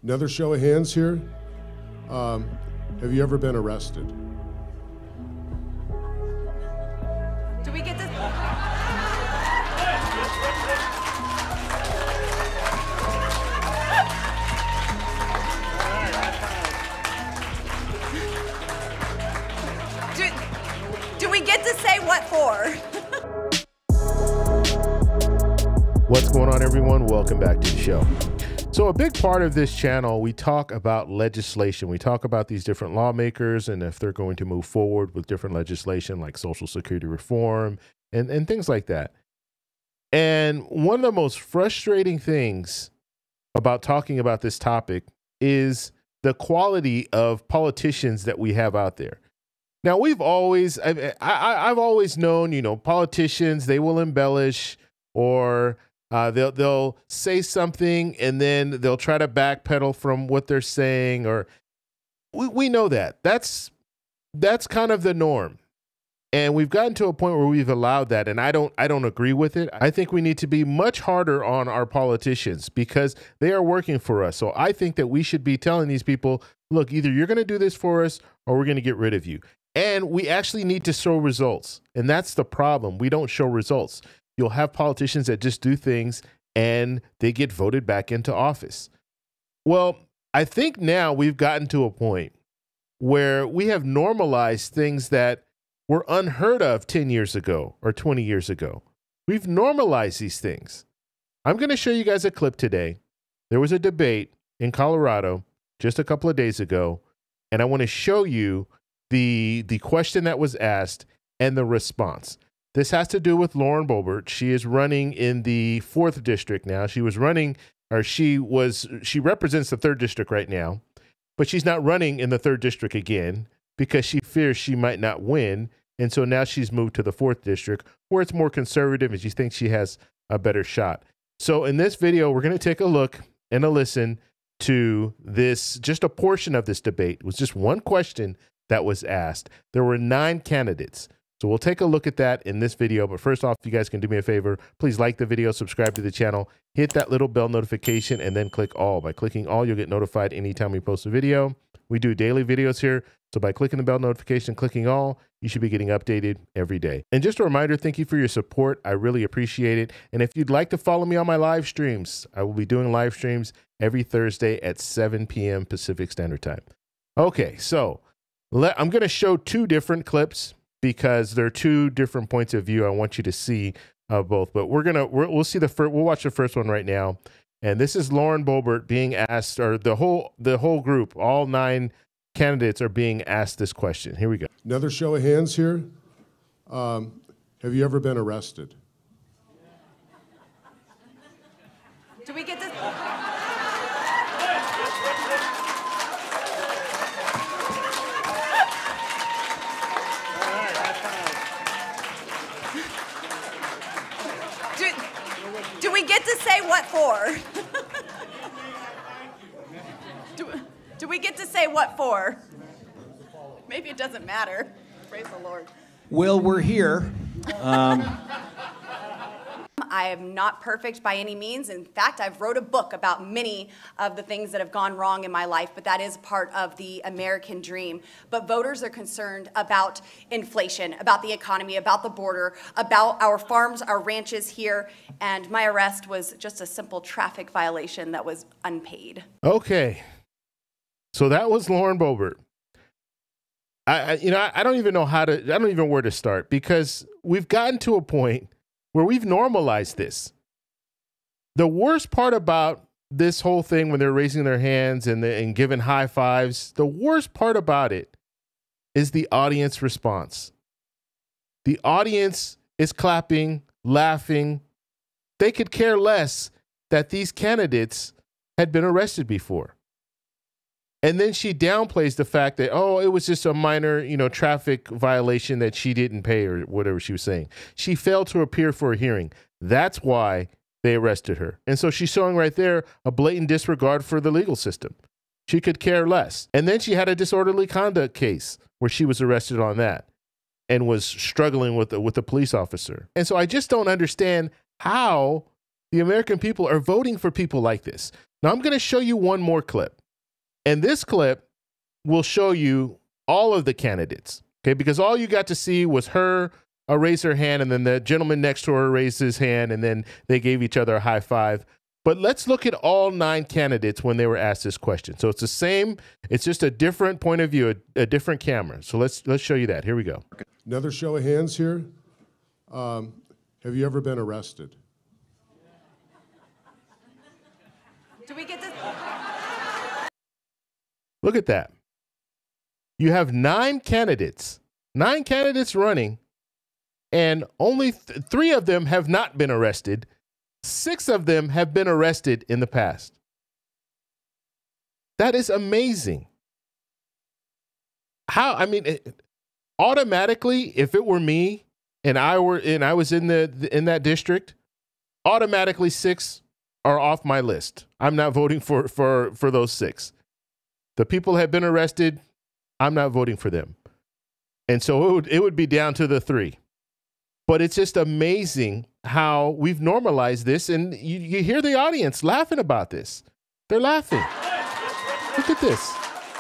Another show of hands here. Have you ever been arrested? Do we get to... Do we get to say what for? What's going on, everyone? Welcome back to the show. So a big part of this channel, we talk about legislation. We talk about these different lawmakers and if they're going to move forward with different legislation like Social Security reform and things like that. And one of the most frustrating things about talking about this topic is the quality of politicians that we have out there. Now, I've always known, you know, politicians, they will embellish or they'll say something and then they'll try to backpedal from what they're saying, or we know that. That's kind of the norm. And we've gotten to a point where we've allowed that, and I don't agree with it. I think we need to be much harder on our politicians because they are working for us. So I think that we should be telling these people, look, either you're going to do this for us or we're going to get rid of you. And we actually need to show results. And that's the problem. We don't show results. You'll have politicians that just do things and they get voted back into office. Well, I think now we've gotten to a point where we have normalized things that were unheard of 10 years ago or 20 years ago. We've normalized these things. I'm going to show you guys a clip today. There was a debate in Colorado just a couple of days ago, and I want to show you the question that was asked and the response. This has to do with Lauren Boebert. She is running in the 4th district now. She represents the 3rd district right now, but she's not running in the 3rd district again because she fears she might not win. And so now she's moved to the 4th district where it's more conservative and she thinks she has a better shot. So in this video, we're going to take a look and a listen to this, just a portion of this debate. It was just one question that was asked. There were 9 candidates. So we'll take a look at that in this video. But first off, if you guys can do me a favor, please like the video, subscribe to the channel, hit that little bell notification, and then click all. By clicking all, you'll get notified anytime we post a video. We do daily videos here. So by clicking the bell notification, clicking all, you should be getting updated every day. And just a reminder, thank you for your support. I really appreciate it. And if you'd like to follow me on my live streams, I will be doing live streams every Thursday at 7 p.m. Pacific Standard Time. Okay, so I'm going to show 2 different clips because there are 2 different points of view. I want you to see both, but we'll see we'll watch the first one right now. And this is Lauren Boebert being asked, or the whole group, all 9 candidates are being asked this question. Here we go. Another show of hands here. Have you ever been arrested? Do we get to... Do we get to say what for? Do we get to say what for? Maybe it doesn't matter. Praise the Lord. Well, we're here. I am not perfect by any means. In fact, I've wrote a book about many of the things that have gone wrong in my life, but that is part of the American dream. But voters are concerned about inflation, about the economy, about the border, about our farms, our ranches here, and my arrest was just a simple traffic violation that was unpaid. Okay. So that was Lauren Boebert. I don't even know I don't even know where to start because we've gotten to a point where we've normalized this. The worst part about this whole thing when they're raising their hands and giving high fives, the worst part about it is the audience response. The audience is clapping, laughing. They could care less that these candidates had been arrested before. And then she downplays the fact that, oh, it was just a minor, traffic violation that she didn't pay or whatever she was saying. She failed to appear for a hearing. That's why they arrested her. And so she's showing right there a blatant disregard for the legal system. She could care less. And then she had a disorderly conduct case where she was arrested on that and was struggling with a police officer. And so I just don't understand how the American people are voting for people like this. Now I'm going to show you one more clip. And this clip will show you all of the candidates, okay? Because all you got to see was her raise her hand, and then the gentleman next to her raised his hand, and then they gave each other a high five. But let's look at all 9 candidates when they were asked this question. So it's the same, it's just a different point of view, a different camera. So let's show you that. Here we go. Another show of hands here. Have you ever been arrested? Do we get this? Look at that. You have 9 candidates running, and only 3 of them have not been arrested. 6 of them have been arrested in the past. That is amazing. Automatically, if it were me and I was in that district, automatically 6 are off my list. I'm not voting for those 6. The people have been arrested. I'm not voting for them. And so it would be down to the 3. But it's just amazing how we've normalized this, and you hear the audience laughing about this. They're laughing. Look at this.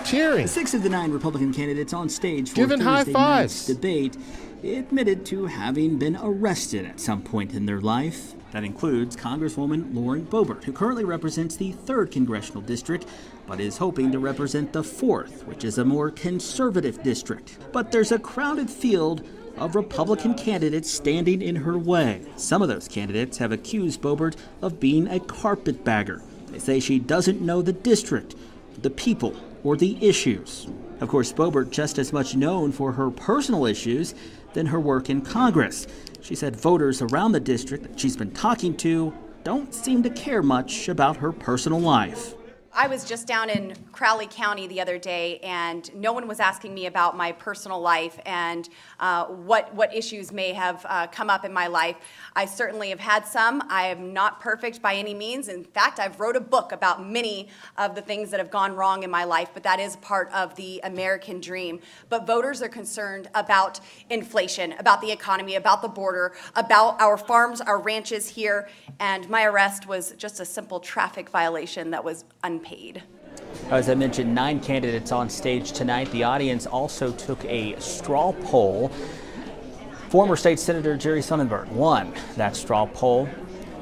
Cheering. 6 of the 9 Republican candidates on stage for Giving high Thursday fives. night's debate admitted to having been arrested at some point in their life. That includes Congresswoman Lauren Boebert, who currently represents the 3rd Congressional District, but is hoping to represent the 4th, which is a more conservative district. But there's a crowded field of Republican candidates standing in her way. Some of those candidates have accused Boebert of being a carpetbagger. They say she doesn't know the district, the people, or the issues. Of course, Boebert just as much known for her personal issues than her work in Congress. She said voters around the district that she's been talking to don't seem to care much about her personal life. I was just down in Crowley County the other day, and no one was asking me about my personal life and what issues may have come up in my life. I certainly have had some. I am not perfect by any means. In fact, I've wrote a book about many of the things that have gone wrong in my life, but that is part of the American dream. But voters are concerned about inflation, about the economy, about the border, about our farms, our ranches here, and my arrest was just a simple traffic violation that was unpaid. As I mentioned, 9 candidates on stage tonight. The audience also took a straw poll. Former State Senator Jerry Sonnenberg won that straw poll.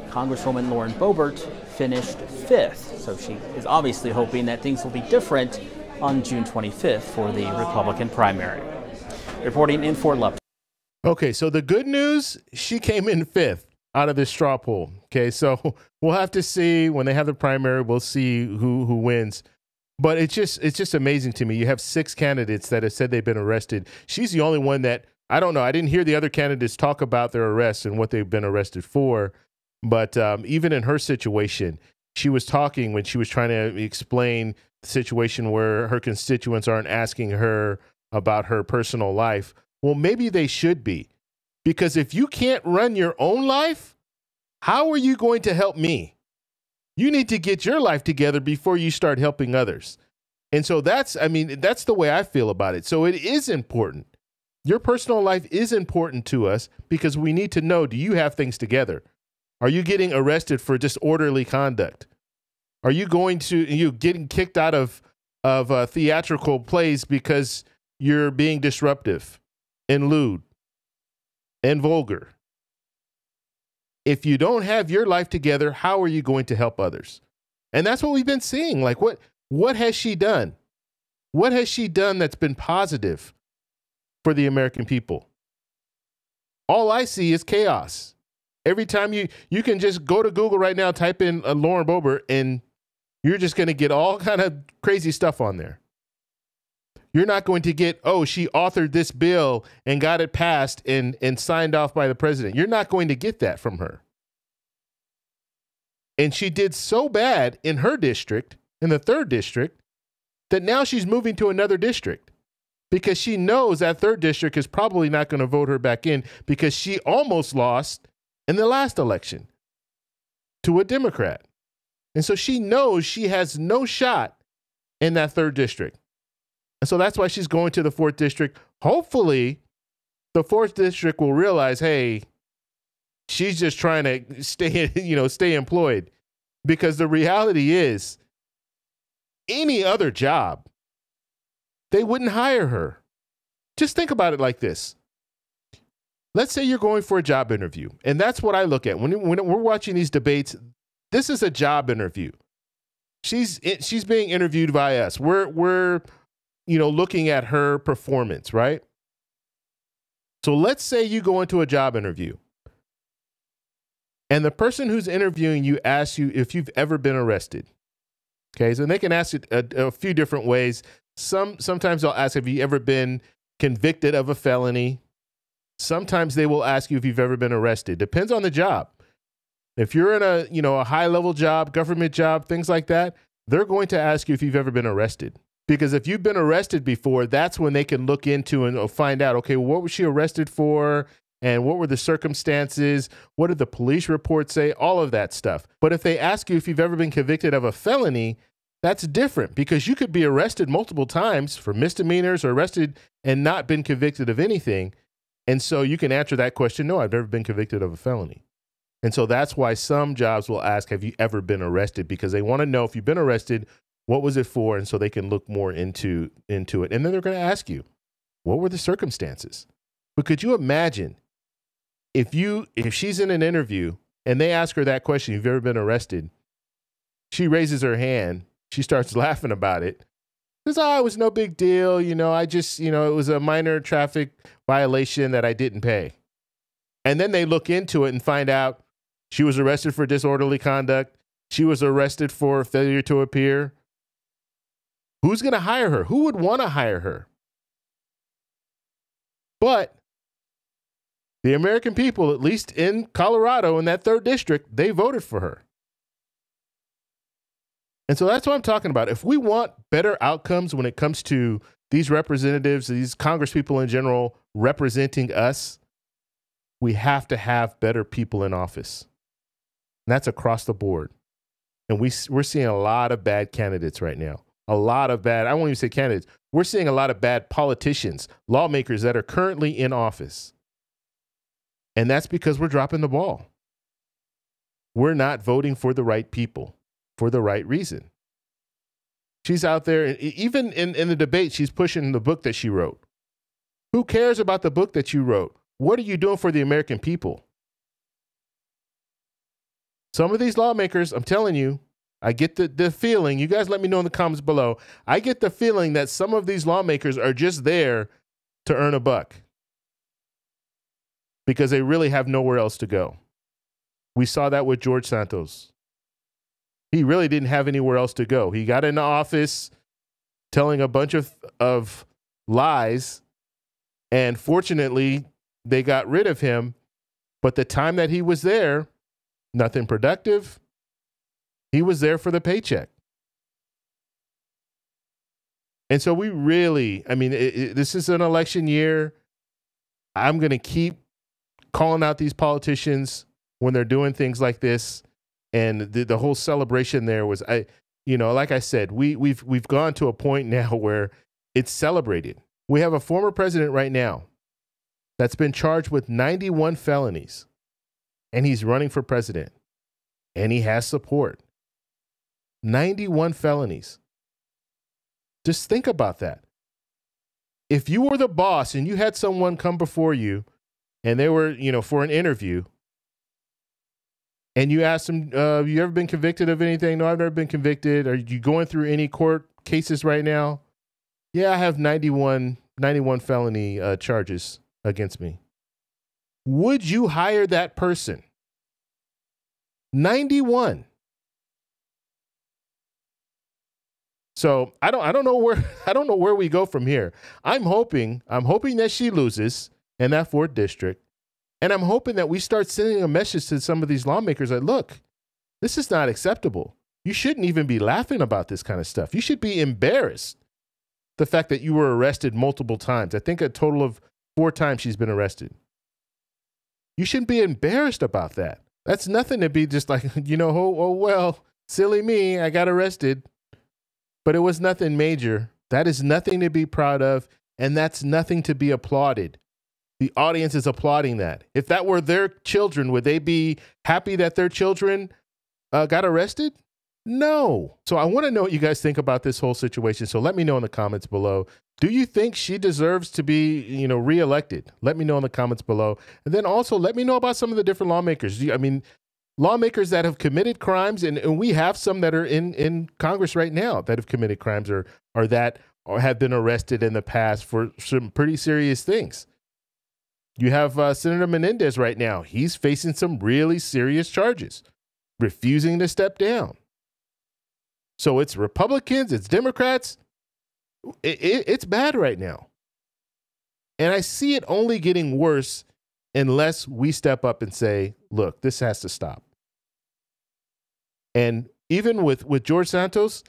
Congresswoman Lauren Boebert finished 5th. So she is obviously hoping that things will be different on June 25th for the Republican primary. Reporting in Fort Lupton. Okay, so the good news, she came in 5th out of this straw poll. Okay, so we'll have to see when they have the primary. We'll see who wins. But it's just amazing to me. You have 6 candidates that have said they've been arrested. She's the only one that, I don't know, I didn't hear the other candidates talk about their arrests and what they've been arrested for. But even in her situation, she was talking when she was trying to explain the situation where her constituents aren't asking her about her personal life. Well, maybe they should be. Because if you can't run your own life, how are you going to help me? You need to get your life together before you start helping others. And so that's the way I feel about it. So it is important. Your personal life is important to us because we need to know, do you have things together? Are you getting arrested for disorderly conduct? Are you getting kicked out of theatrical plays because you're being disruptive and lewd and vulgar? If you don't have your life together, how are you going to help others? And that's what we've been seeing. Like, what has she done? What has she done that's been positive for the American people? All I see is chaos. Every time you can just go to Google right now, type in Lauren Boebert, and you're just going to get all kind of crazy stuff on there. You're not going to get, oh, she authored this bill and got it passed and signed off by the president. You're not going to get that from her. And she did so bad in her district, in the 3rd district, that now she's moving to another district because she knows that 3rd district is probably not going to vote her back in because she almost lost in the last election to a Democrat. And so she knows she has no shot in that 3rd district. And so that's why she's going to the 4th district. Hopefully, the 4th district will realize, hey, she's just trying to stay employed. Because the reality is, any other job, they wouldn't hire her. Just think about it like this. Let's say you're going for a job interview, and that's what I look at. When we're watching these debates, this is a job interview. She's being interviewed by us. We're looking at her performance, right? So let's say you go into a job interview, and the person who's interviewing you asks you if you've ever been arrested. Okay, so they can ask it a few different ways. Sometimes they'll ask, have you ever been convicted of a felony? Sometimes they will ask you if you've ever been arrested. Depends on the job. If you're in a high-level job, government job, things like that, they're going to ask you if you've ever been arrested. Because if you've been arrested before, that's when they can look into and find out, okay, what was she arrested for? And what were the circumstances? What did the police report say? All of that stuff. But if they ask you if you've ever been convicted of a felony, that's different, because you could be arrested multiple times for misdemeanors or arrested and not been convicted of anything. And so you can answer that question, no, I've never been convicted of a felony. And so that's why some jobs will ask, have you ever been arrested? Because they want to know if you've been arrested, what was it for? And so they can look more into it. And then they're going to ask you, what were the circumstances? But could you imagine if she's in an interview and they ask her that question, you've ever been arrested? She raises her hand. She starts laughing about it. Says, it was no big deal. I just, it was a minor traffic violation that I didn't pay. And then they look into it and find out she was arrested for disorderly conduct. She was arrested for failure to appear. Who's going to hire her? Who would want to hire her? But the American people, at least in Colorado, in that 3rd district, they voted for her. And so that's what I'm talking about. If we want better outcomes when it comes to these representatives, these congresspeople in general representing us, we have to have better people in office. And that's across the board. And we're seeing a lot of bad candidates right now. A lot of bad, I won't even say candidates. We're seeing a lot of bad politicians, lawmakers that are currently in office. And that's because we're dropping the ball. We're not voting for the right people for the right reason. She's out there, and even in the debate, she's pushing the book that she wrote. Who cares about the book that you wrote? What are you doing for the American people? Some of these lawmakers, I'm telling you, I get the feeling, you guys let me know in the comments below, I get the feeling that some of these lawmakers are just there to earn a buck because they really have nowhere else to go. We saw that with George Santos. He really didn't have anywhere else to go. He got into office telling a bunch of lies, and fortunately, they got rid of him. But the time that he was there, nothing productive. He was there for the paycheck. And so we really, this is an election year. I'm going to keep calling out these politicians when they're doing things like this. And the whole celebration there was, like I said, we've gone to a point now where it's celebrated. We have a former president right now that's been charged with 91 felonies, and he's running for president, and he has support. 91 felonies. Just think about that. If you were the boss and you had someone come before you and they were, for an interview, and you asked them, have you ever been convicted of anything? No, I've never been convicted. Are you going through any court cases right now? Yeah, I have 91 felony charges against me. Would you hire that person? 91. So I don't know where we go from here. I'm hoping that she loses in that 4th district. And I'm hoping that we start sending a message to some of these lawmakers that, look, this is not acceptable. You shouldn't even be laughing about this kind of stuff. You should be embarrassed. The fact that you were arrested multiple times. I think a total of 4 times she's been arrested. You shouldn't be embarrassed about that. That's nothing to be just like, oh, well, silly me, I got arrested. But it was nothing major. That is nothing to be proud of, and that's nothing to be applauded. The audience is applauding that. If that were their children, would they be happy that their children got arrested? No. So I want to know what you guys think about this whole situation. So let me know in the comments below. Do you think she deserves to be, reelected? Let me know in the comments below. And then also let me know about some of the different lawmakers. Lawmakers that have committed crimes, and we have some that are in Congress right now that have committed crimes or have been arrested in the past for some pretty serious things. You have Senator Menendez right now. He's facing some really serious charges, refusing to step down. So it's Republicans, it's Democrats. It's bad right now. And I see it only getting worse unless we step up and say, look, this has to stop. And even with George Santos,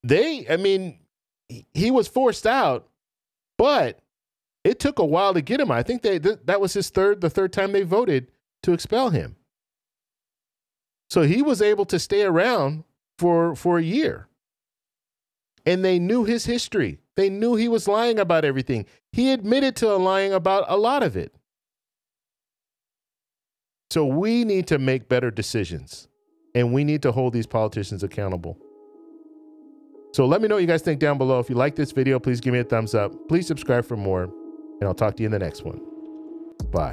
he was forced out, but it took a while to get him. I think that was the third time they voted to expel him. So he was able to stay around for a year. And they knew his history. They knew he was lying about everything. He admitted to lying about a lot of it. So we need to make better decisions. And we need to hold these politicians accountable. So let me know what you guys think down below. If you like this video, please give me a thumbs up. Please subscribe for more. And I'll talk to you in the next one. Bye.